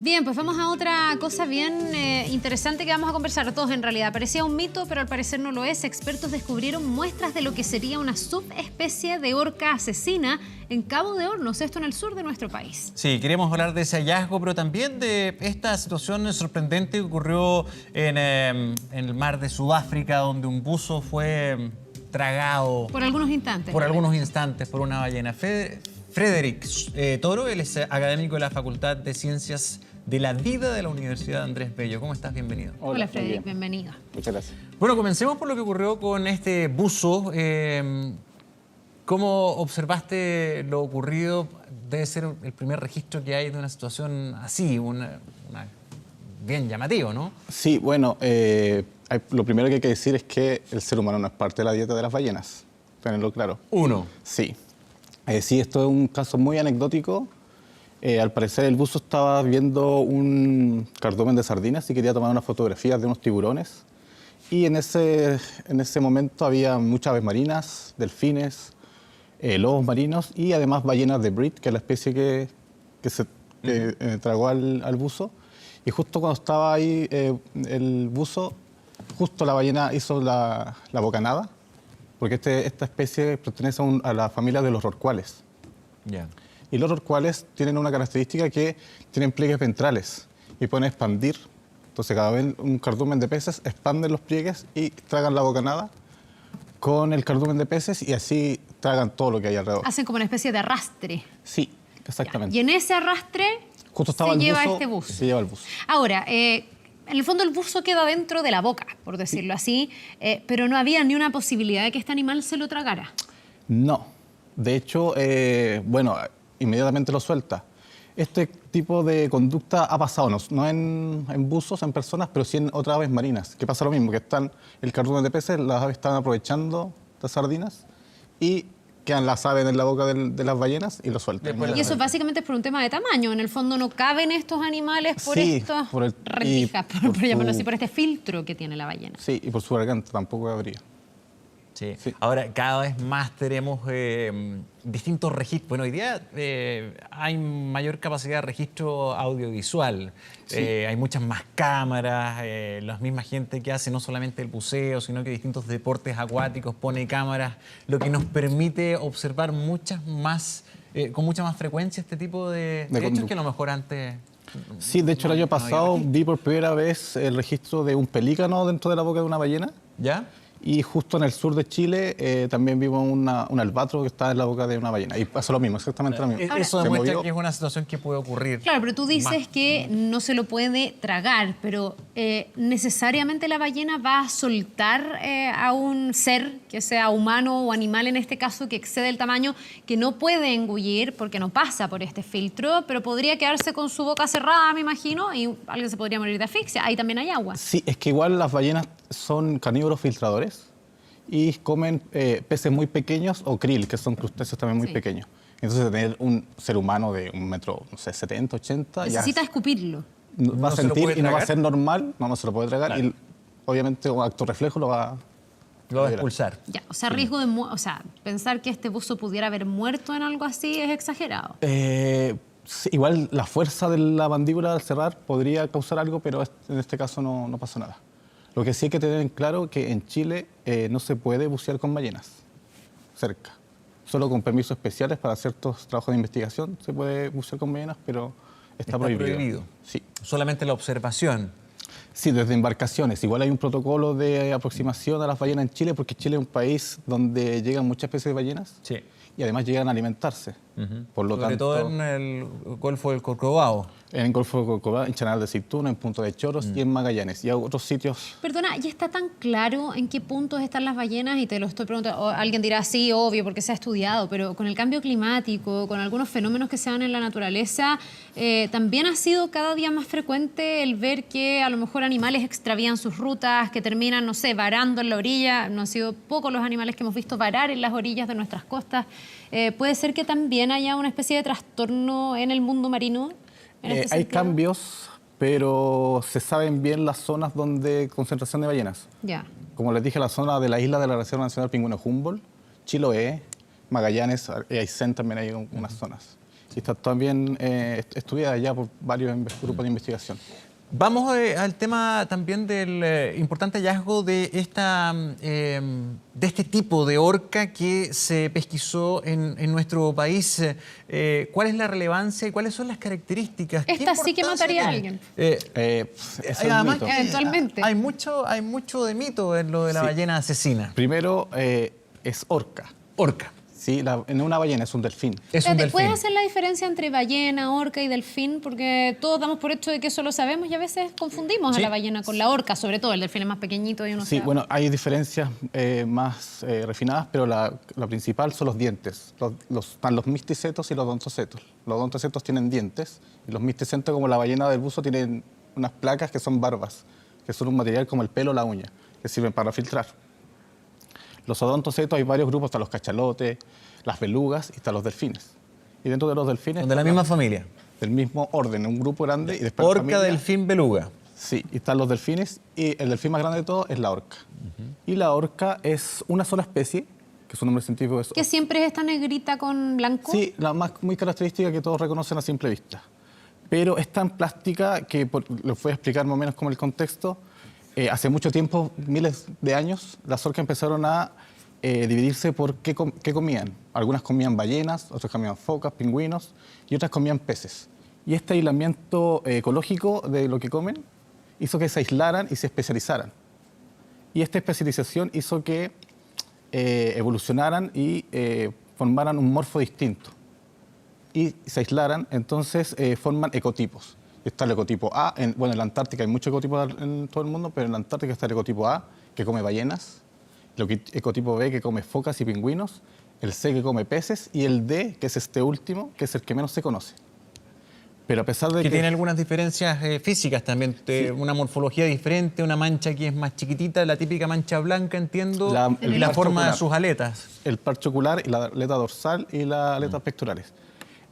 Bien, pues vamos a otra cosa bien interesante que vamos a conversar todos en realidad. Parecía un mito, pero al parecer no lo es. Expertos descubrieron muestras de lo que sería una subespecie de orca asesina en Cabo de Hornos, esto en el sur de nuestro país. Sí, queremos hablar de ese hallazgo, pero también de esta situación sorprendente que ocurrió en el mar de Sudáfrica, donde un buzo fue tragado Por algunos instantes. por una ballena. Frederick Toro, él es académico de la Facultad de Ciencias de la Vida de la Universidad Andrés Bello. ¿Cómo estás? Bienvenido. Hola Frederick, bienvenido. Muchas gracias. Bueno, comencemos por lo que ocurrió con este buzo. ¿Cómo observaste lo ocurrido? Debe ser el primer registro que hay de una situación así, bien llamativo, ¿no? Sí, bueno, lo primero que hay que decir es que el ser humano no es parte de la dieta de las ballenas, tenerlo claro. Uno. Sí. Sí, esto es un caso muy anecdótico. Al parecer el buzo estaba viendo un cardumen de sardinas y quería tomar unas fotografías de unos tiburones. Y en ese momento había muchas aves marinas, delfines, lobos marinos y además ballenas de Brit, que es la especie que tragó al buzo. Y justo cuando estaba ahí el buzo, justo la ballena hizo la bocanada, porque esta especie pertenece a la familia de los rorcuales. Ya. Y los rorcuales tienen una característica que tienen pliegues ventrales y pueden expandir. Entonces, cada vez un cardumen de peces expanden los pliegues y tragan la bocanada con el cardumen de peces y así tragan todo lo que hay alrededor. Hacen como una especie de arrastre. Sí, exactamente. Ya. Y en ese arrastre Justo estaba se el lleva buzo, este buzo. Se lleva el buzo. Ahora, en el fondo el buzo queda dentro de la boca, por decirlo así, pero no había ni una posibilidad de que este animal se lo tragara. No. De hecho, bueno, inmediatamente lo suelta. Este tipo de conducta ha pasado, no en buzos, en personas, pero sí en otras aves marinas, que pasa lo mismo, que el cardumen de peces, las aves están aprovechando las sardinas y quedan las aves en la boca de las ballenas y lo sueltan. Y eso básicamente es por un tema de tamaño. En el fondo no caben estos animales por Sí, estas por el- rendijas, y por por llamarlo su- así, por este filtro que tiene la ballena. Sí, y por su garganta tampoco habría. Sí. Sí. Ahora, cada vez más tenemos distintos registros. Bueno, hoy día hay mayor capacidad de registro audiovisual. Sí. Hay muchas más cámaras, la misma gente que hace no solamente el buceo, sino que distintos deportes acuáticos pone cámaras, lo que nos permite observar con mucha más frecuencia este tipo de hechos conducta. que a lo mejor antes... Sí, de hecho el año pasado vi por primera vez el registro de un pelícano dentro de la boca de una ballena. ¿Ya? Y justo en el sur de Chile también vimos un albatro que estaba en la boca de una ballena. Y pasó lo mismo, exactamente lo mismo. Eso Se demuestra movió. que es una situación que puede ocurrir. Claro, pero tú dices más. que no se lo puede tragar, pero necesariamente la ballena va a soltar a un ser, que sea humano o animal en este caso, que excede el tamaño, que no puede engullir porque no pasa por este filtro, pero podría quedarse con su boca cerrada, me imagino, y alguien se podría morir de asfixia. Ahí también hay agua. Sí, es que igual las ballenas son carnívoros filtradores y comen peces muy pequeños o krill, que son crustáceos también muy Sí. pequeños. Entonces tener un ser humano de 1,70 m, 80 m, Necesita escupirlo. va ¿No a se lo sentir puede y no va a tragar? ser normal, no se lo puede tragar Claro. y obviamente un acto reflejo lo va Lo va a liberar. expulsar. Ya, o sea, riesgo de pensar que este buzo pudiera haber muerto en algo así es exagerado. Sí, igual la fuerza de la mandíbula al cerrar podría causar algo, pero en este caso no pasó nada. Lo que sí hay que tener en claro que en Chile no se puede bucear con ballenas cerca. Solo con permisos especiales para ciertos trabajos de investigación se puede bucear con ballenas, pero está prohibido. Sí. Solamente la observación. Sí, desde embarcaciones. Igual hay un protocolo de aproximación a las ballenas en Chile, porque Chile es un país donde llegan muchas especies de ballenas Sí. y además llegan a alimentarse. Por lo Sobre tanto, todo en el Golfo del Corcovado. en el Golfo de Corcovado, en Chanal de Aceituna, en Punta de Choros y en Magallanes. Y a otros sitios. Perdona, ¿ya está tan claro en qué puntos están las ballenas? Y te lo estoy preguntando, o alguien dirá, sí, obvio, porque se ha estudiado, pero con el cambio climático, con algunos fenómenos que se dan en la naturaleza, también ha sido cada día más frecuente el ver que a lo mejor animales extravían sus rutas, que terminan, no sé, varando en la orilla. No han sido pocos los animales que hemos visto varar en las orillas de nuestras costas. ¿Puede ser que también haya una especie de trastorno en el mundo marino? En este Hay sentido? cambios, pero se saben bien las zonas donde concentración de ballenas. Ya. Como les dije, la zona de la isla de la Reserva Nacional Pingüino Humboldt, Chiloé, Magallanes, Aysén también hay unas zonas. Y está también estudiada ya por varios grupos de investigación. Vamos al tema también del importante hallazgo de este tipo de orca que se pesquisó en nuestro país. ¿Cuál es la relevancia y cuáles son las características? Esta sí que mataría a alguien. Es un Además mito. que Eventualmente. hay mucho de mito en lo de la Sí. ballena asesina. Primero, es orca. Orca. Sí, en una ballena es un delfín. Es un Espérate, delfín. ¿puedes hacer la diferencia entre ballena, orca y delfín? Porque todos damos por hecho de que eso lo sabemos y a veces confundimos Sí. a la ballena con la orca, sobre todo el delfín es más pequeñito y uno Sí, sabe. bueno, hay diferencias más refinadas, pero la principal son los dientes. Están los misticetos y los odontocetos. Los odontocetos tienen dientes y los misticetos, como la ballena del buzo, tienen unas placas que son barbas, que son un material como el pelo o la uña, que sirven para filtrar. Los odontocetos hay varios grupos, están los cachalotes, las belugas y están los delfines. Y dentro de los delfines... De la misma familia. Del mismo orden, un grupo grande y después... Orca, familia. delfín, beluga. Sí, y están los delfines y el delfín más grande de todos es la orca. Y la orca es una sola especie, que su nombre científico es... ¿Que siempre es esta negrita con blanco? Sí, la más muy característica que todos reconocen a simple vista. Pero es tan plástica que, les voy a explicar más o menos como el contexto, hace mucho tiempo, miles de años, las orcas empezaron a dividirse por qué comían. Algunas comían ballenas, otras comían focas, pingüinos y otras comían peces. Y este aislamiento ecológico de lo que comen hizo que se aislaran y se especializaran. Y esta especialización hizo que evolucionaran y formaran un morfo distinto. Y se aislaran, entonces forman ecotipos. Está el ecotipo A, en la Antártica hay muchos ecotipos en todo el mundo, pero en la Antártica está el ecotipo A, que come ballenas, el ecotipo B, que come focas y pingüinos, el C, que come peces, y el D, que es este último, que es el que menos se conoce. Pero a pesar de que tiene algunas diferencias físicas también, una morfología diferente, una mancha que es más chiquitita, la típica mancha blanca, entiendo, y la forma de sus aletas. El parche ocular, y la aleta dorsal y las aletas pectorales.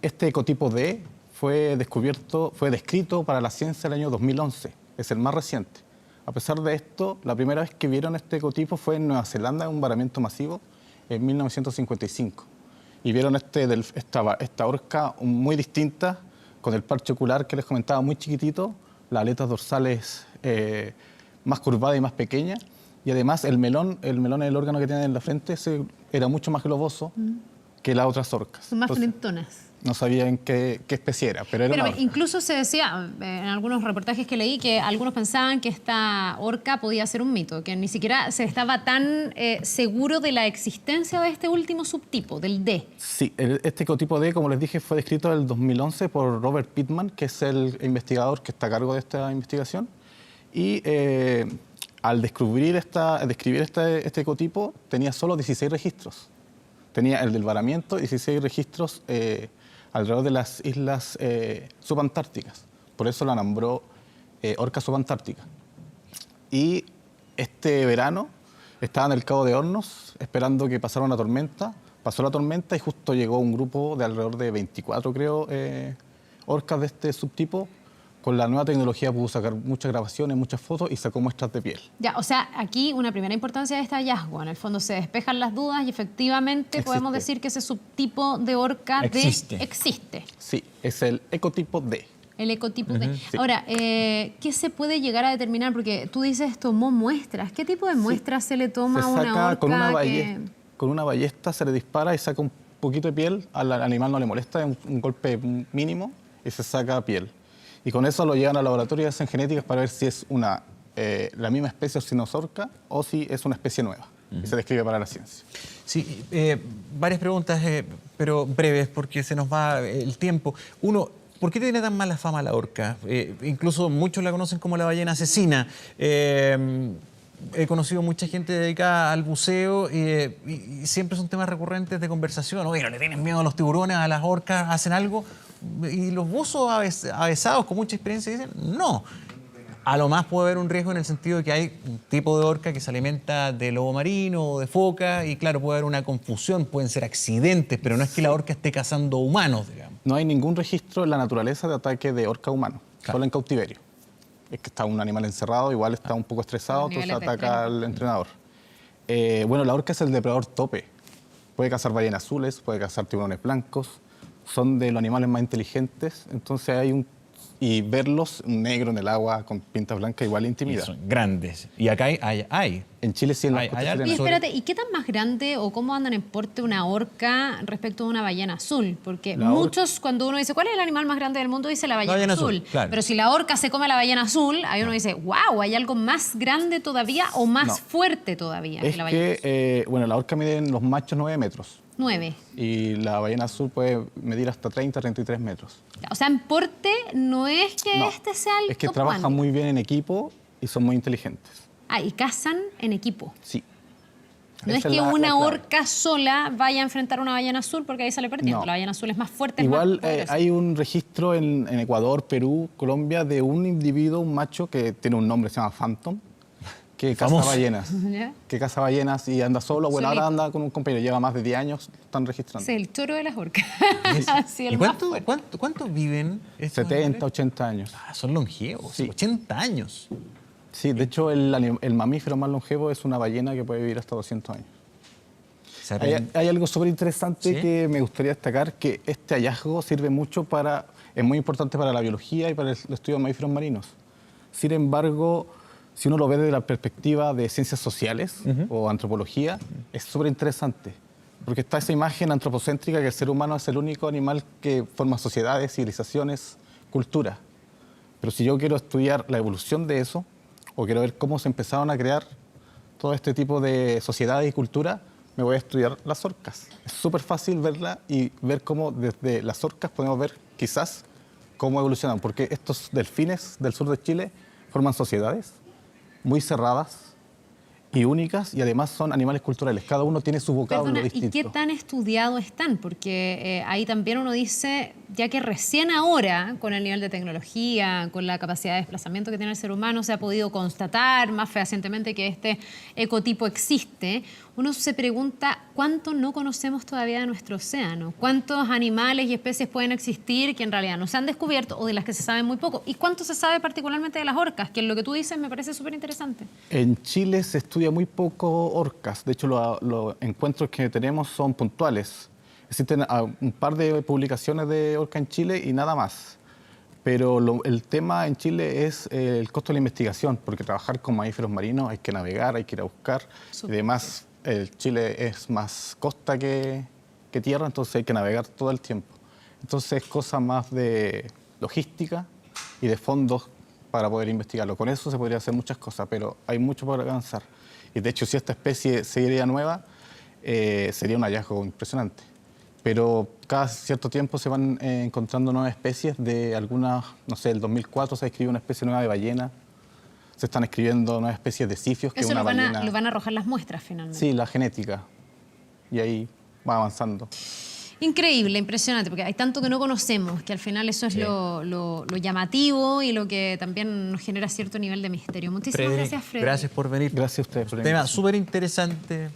Este ecotipo D fue descrito para la ciencia el año 2011, es el más reciente. A pesar de esto, la primera vez que vieron este ecotipo fue en Nueva Zelanda, en un varamiento masivo, en 1955. Y vieron esta orca muy distinta, con el parche ocular que les comentaba muy chiquitito, las aletas dorsales más curvadas y más pequeñas, y además el melón es el órgano que tiene en la frente, era mucho más globoso que las otras orcas. Son más Entonces, frentonas. no sabían qué especie era, pero era una orca. Incluso se decía en algunos reportajes que leí que algunos pensaban que esta orca podía ser un mito, que ni siquiera se estaba tan seguro de la existencia de este último subtipo, del D. Sí, este ecotipo D, como les dije, fue descrito en el 2011 por Robert Pittman, que es el investigador que está a cargo de esta investigación. Y al describir este ecotipo, tenía solo 16 registros. Tenía el del varamiento, 16 registros alrededor de las islas subantárticas. Por eso la nombró orca subantártica. Y este verano estaba en el Cabo de Hornos esperando que pasara una tormenta. Pasó la tormenta y justo llegó un grupo de alrededor de 24, creo, orcas de este subtipo. Con la nueva tecnología pudo sacar muchas grabaciones, muchas fotos y sacó muestras de piel. Ya, o sea, aquí una primera importancia de este hallazgo. En el fondo se despejan las dudas y efectivamente podemos decir que ese subtipo de orca existe. Sí, es el ecotipo D. El ecotipo D. Sí. Ahora, ¿qué se puede llegar a determinar? Porque tú dices tomó muestras. ¿Qué tipo de muestras se le toma a una orca? Con una ballesta se le dispara y saca un poquito de piel. Al animal no le molesta, es un golpe mínimo y se saca piel. Y con eso lo llevan al laboratorio y hacen genéticas para ver si es la misma especie Oxinosorca o si es una especie nueva. Y se describe para la ciencia. Sí, varias preguntas, pero breves porque se nos va el tiempo. Uno, ¿por qué tiene tan mala fama la orca? Incluso muchos la conocen como la ballena asesina. He conocido mucha gente dedicada al buceo y siempre son temas recurrentes de conversación. Oye, ¿no le tienen miedo a los tiburones, a las orcas? ¿Hacen algo? Y los buzos avesados con mucha experiencia dicen, no. A lo más puede haber un riesgo en el sentido de que hay un tipo de orca que se alimenta de lobo marino o de foca y claro, puede haber una confusión, pueden ser accidentes, pero no es que la orca esté cazando humanos, digamos. No hay ningún registro en la naturaleza de ataque de orca humano, solo en cautiverio. Es que está un animal encerrado, igual está un poco estresado, entonces ataca al entrenador. La orca es el depredador tope. Puede cazar ballenas azules, puede cazar tiburones blancos, son de los animales más inteligentes, entonces y verlos un negro en el agua con pintas blancas igual Y intimida. son grandes. Y acá hay. En Chile sí en las Hay costas algo. Oye, chilenas. espérate, ¿y qué tan más grande o cómo andan en porte una orca respecto a una ballena azul? Porque La muchos, cuando uno dice, ¿cuál es el animal más grande del mundo? Dice la ballena azul. claro. Pero si la orca se come a la ballena azul, ahí uno dice, wow, ¿hay algo más grande todavía o más No. fuerte todavía Es que la ballena azul? que, bueno, la orca mide en los machos 9 metros 9. y la ballena azul puede medir hasta 30, 33 metros. O sea, en porte no es que No, este sea el es que top trabajan one. muy bien en equipo y son muy inteligentes. Ah, y cazan en equipo. Sí. No es Esa que la una clave. orca sola vaya a enfrentar a una ballena azul porque ahí sale perdiendo. No. La ballena azul es más fuerte, es Igual más poderosa. hay un registro en Ecuador, Perú, Colombia, de un individuo, un macho, que tiene un nombre, se llama Phantom, que caza Famoso. ballenas. ¿Ya? Que caza ballenas y anda solo. Bueno, Solito. ahora anda con un compañero, lleva más de 10 años, están registrando. Es el toro de las orcas. Así, el ¿Y más fuerte. cuánto viven estos 70, animales? 80 años. Ah, son longevos, Sí. 80 años. Sí, de hecho el mamífero más longevo es una ballena que puede vivir hasta 200 años. Se Hay, aprende- hay algo súper interesante ¿Sí? que me gustaría destacar, que este hallazgo sirve mucho es muy importante para la biología y para el estudio de mamíferos marinos. Sin embargo, si uno lo ve desde la perspectiva de ciencias sociales o antropología, es súper interesante. Porque está esa imagen antropocéntrica que el ser humano es el único animal que forma sociedades, civilizaciones, cultura. Pero si yo quiero estudiar la evolución de eso, o quiero ver cómo se empezaron a crear todo este tipo de sociedades y cultura, me voy a estudiar las orcas. Es súper fácil verla y ver cómo desde las orcas podemos ver quizás cómo evolucionan, porque estos delfines del sur de Chile forman sociedades muy cerradas y únicas, y además son animales culturales. Cada uno tiene su vocablo Perdona, ¿y distinto. qué tan estudiados están? Porque ahí también uno dice, ya que recién ahora, con el nivel de tecnología, con la capacidad de desplazamiento que tiene el ser humano, se ha podido constatar más fehacientemente que este ecotipo existe, uno se pregunta cuánto no conocemos todavía de nuestro océano, cuántos animales y especies pueden existir que en realidad no se han descubierto o de las que se sabe muy poco, y cuánto se sabe particularmente de las orcas, que en lo que tú dices me parece súper interesante. En Chile se estudia muy poco orcas. De hecho, los encuentros que tenemos son puntuales. Existen un par de publicaciones de orca en Chile y nada más. Pero el tema en Chile es el costo de la investigación, porque trabajar con mamíferos marinos hay que navegar, hay que ir a buscar. Y además, Chile es más costa que tierra, entonces hay que navegar todo el tiempo. Entonces es cosa más de logística y de fondos para poder investigarlo. Con eso se podría hacer muchas cosas, pero hay mucho por avanzar. Y de hecho, si esta especie sería nueva, sería un hallazgo impresionante. Pero cada cierto tiempo se van encontrando nuevas especies de algunas, no sé, el 2004 se describió una especie nueva de ballena, se están escribiendo nuevas especies de sifios, que es Eso una lo van, ballena. lo van a arrojar las muestras finalmente. Sí, la genética. Y ahí va avanzando. Increíble, impresionante, porque hay tanto que no conocemos, que al final eso es Sí. lo llamativo y lo que también nos genera cierto nivel de misterio. Muchísimas Frederic, gracias, Frederic. gracias por venir. Gracias a ustedes por la Tema invitación. súper interesante.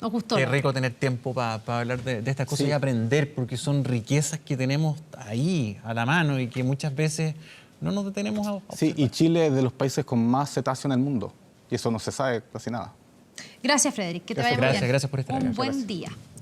Nos gustó, Qué ¿no? rico tener tiempo para hablar de estas cosas Sí. y aprender, porque son riquezas que tenemos ahí, a la mano, y que muchas veces no nos detenemos a Sí, y Chile es de los países con más cetáceos en el mundo. Y eso no se sabe casi nada. Gracias, Frederic. Que te Gracias, vaya muy bien. gracias por estar acá. Un buen Gracias. día.